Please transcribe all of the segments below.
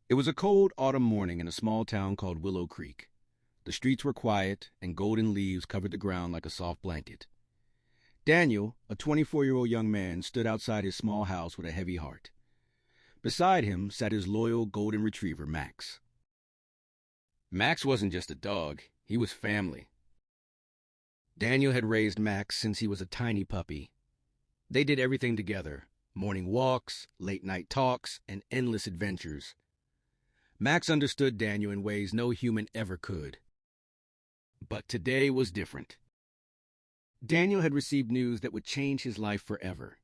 It was a cold autumn morning in a small town called Willow Creek. The streets were quiet, and golden leaves covered the ground like a soft blanket. Daniel, a 24-year-old young man, stood outside his small house with a heavy heart. Beside him sat his loyal golden retriever, Max. Max wasn't just a dog, he was family. Daniel had raised Max since he was a tiny puppy. They did everything together: morning walks, late-night talks, and endless adventures. Max understood Daniel in ways no human ever could. But today was different. Daniel had received news that would change his life forever.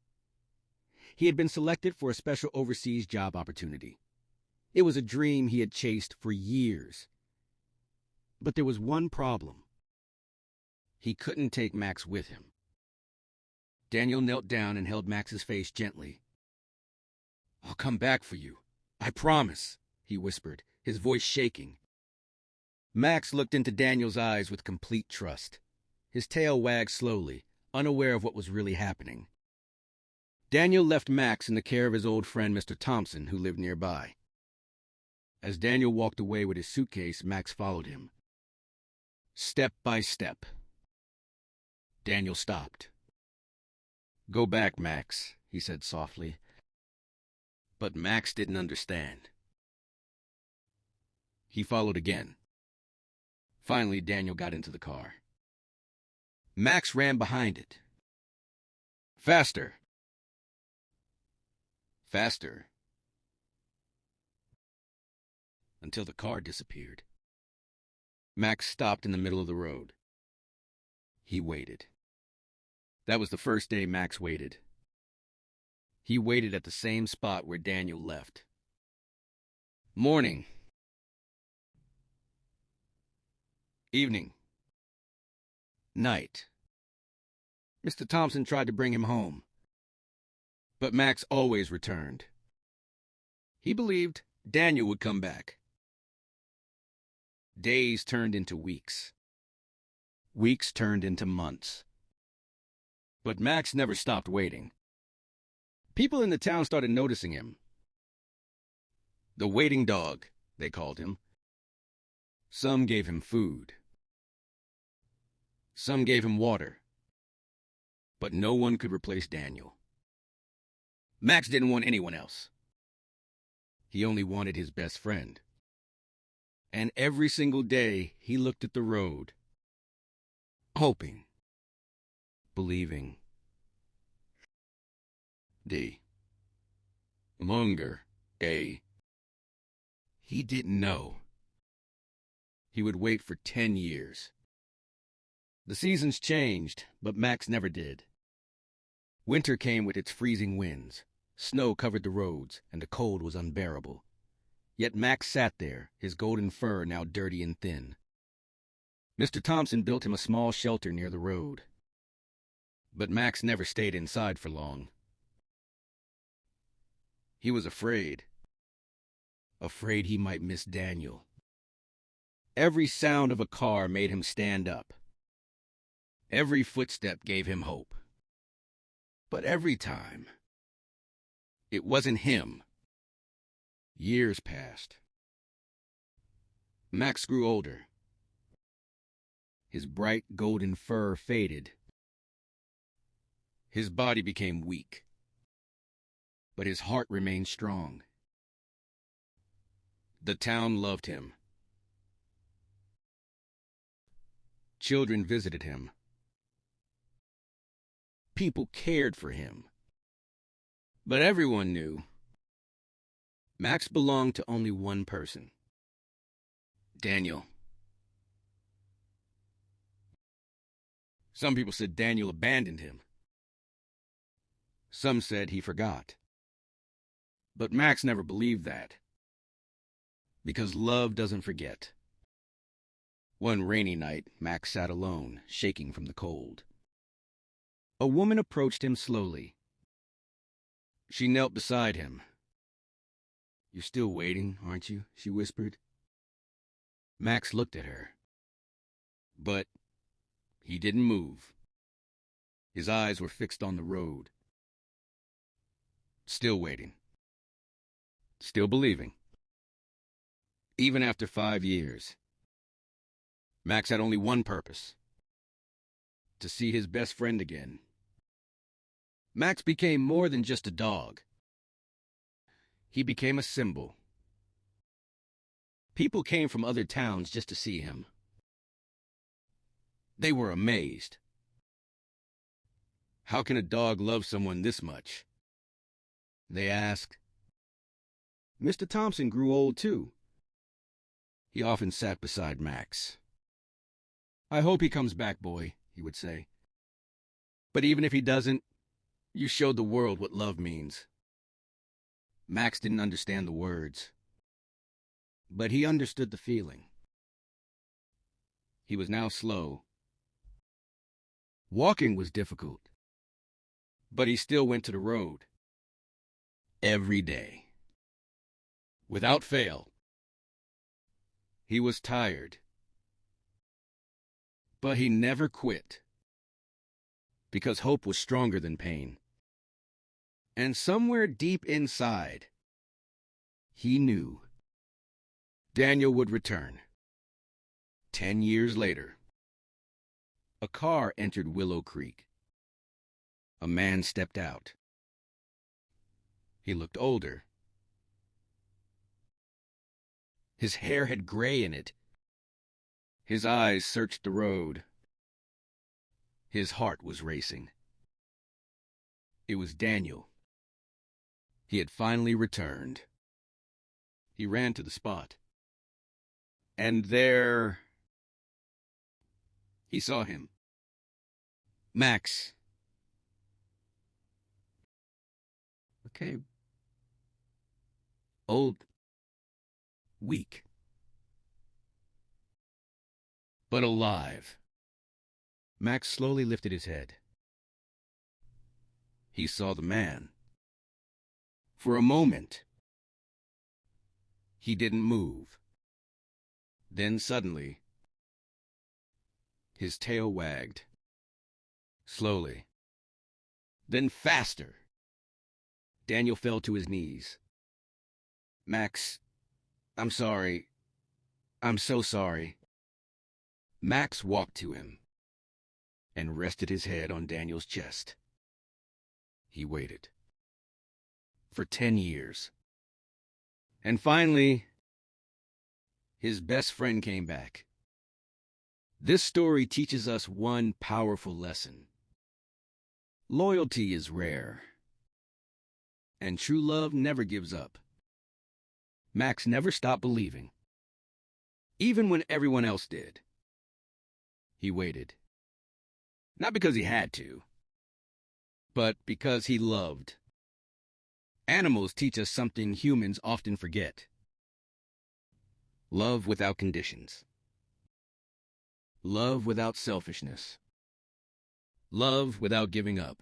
He had been selected for a special overseas job opportunity. It was a dream he had chased for years. But there was one problem. He couldn't take Max with him. Daniel knelt down and held Max's face gently. "I'll come back for you. I promise," he whispered, his voice shaking. Max looked into Daniel's eyes with complete trust. His tail wagged slowly, unaware of what was really happening. Daniel left Max in the care of his old friend, Mr. Thompson, who lived nearby. As Daniel walked away with his suitcase, Max followed him. Step by step. Daniel stopped. "Go back, Max," he said softly. But Max didn't understand. He followed again. Finally, Daniel got into the car. Max ran behind it. Faster. Faster. Until the car disappeared. Max stopped in the middle of the road. He waited. That was the first day Max waited. He waited at the same spot where Daniel left. Morning. Evening. Night. Mr. Thompson tried to bring him home, but Max always returned. He believed Daniel would come back. Days turned into weeks. Weeks turned into months. But Max never stopped waiting. People in the town started noticing him. The waiting dog, they called him. Some gave him food. Some gave him water. But no one could replace Daniel. Max didn't want anyone else. He only wanted his best friend. And every single day he looked at the road, hoping, believing. The longer day. He didn't know. He would wait for 10 years. The seasons changed, but Max never did. Winter came with its freezing winds. Snow covered the roads, and the cold was unbearable. Yet Max sat there, his golden fur now dirty and thin. Mr. Thompson built him a small shelter near the road. But Max never stayed inside for long. He was afraid. Afraid he might miss Daniel. Every sound of a car made him stand up. Every footstep gave him hope. But every time, it wasn't him. Years passed. Max grew older. His bright golden fur faded. His body became weak. But his heart remained strong. The town loved him. Children visited him. People cared for him. But everyone knew Max belonged to only one person: Daniel. Some people said Daniel abandoned him. Some said he forgot. But Max never believed that. Because love doesn't forget. One rainy night, Max sat alone, shaking from the cold. A woman approached him slowly. She knelt beside him. "You're still waiting, aren't you?" she whispered. Max looked at her. But he didn't move. His eyes were fixed on the road. Still waiting. Still believing. Even after 5 years, Max had only one purpose: to see his best friend again. Max became more than just a dog. He became a symbol. People came from other towns just to see him. They were amazed. How can a dog love someone this much? They asked. Mr. Thompson grew old too. He often sat beside Max. I hope he comes back, boy, he would say. But even if he doesn't, you showed the world what love means. Max didn't understand the words, but he understood the feeling. He was now slow. Walking was difficult, but he still went to the road. Every day. Without fail. He was tired, but he never quit, because hope was stronger than pain. And somewhere deep inside, he knew Daniel would return. 10 years later, a car entered Willow Creek. A man stepped out. He looked older. His hair had gray in it. His eyes searched the road. His heart was racing. It was Daniel. He had finally returned. He ran to the spot. And there, he saw him. Max. Okay. Old. Weak. But alive. Max slowly lifted his head. He saw the man. For a moment, he didn't move. Then suddenly, his tail wagged. Slowly. Then faster. Daniel fell to his knees. Max, I'm sorry. I'm so sorry. Max walked to him and rested his head on Daniel's chest. He waited. For 10 years. And finally, his best friend came back. This story teaches us one powerful lesson. Loyalty is rare, and true love never gives up. Max never stopped believing, even when everyone else did. He waited. Not because he had to, but because he loved. Animals teach us something humans often forget. Love without conditions. Love without selfishness. Love without giving up.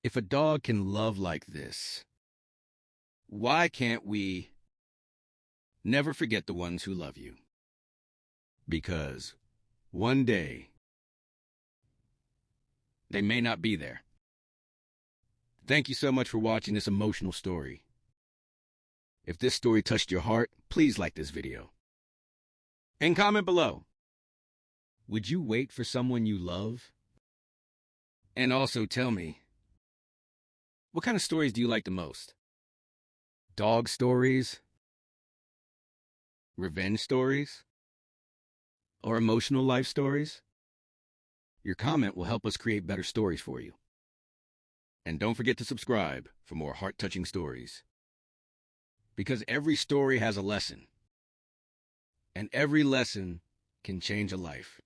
If a dog can love like this, why can't we never forget the ones who love you? Because one day, they may not be there. Thank you so much for watching this emotional story. If this story touched your heart, please like this video. And comment below. Would you wait for someone you love? And also tell me, what kind of stories do you like the most? Dog stories? Revenge stories? Or emotional life stories? Your comment will help us create better stories for you. And don't forget to subscribe for more heart-touching stories. Because every story has a lesson. And every lesson can change a life.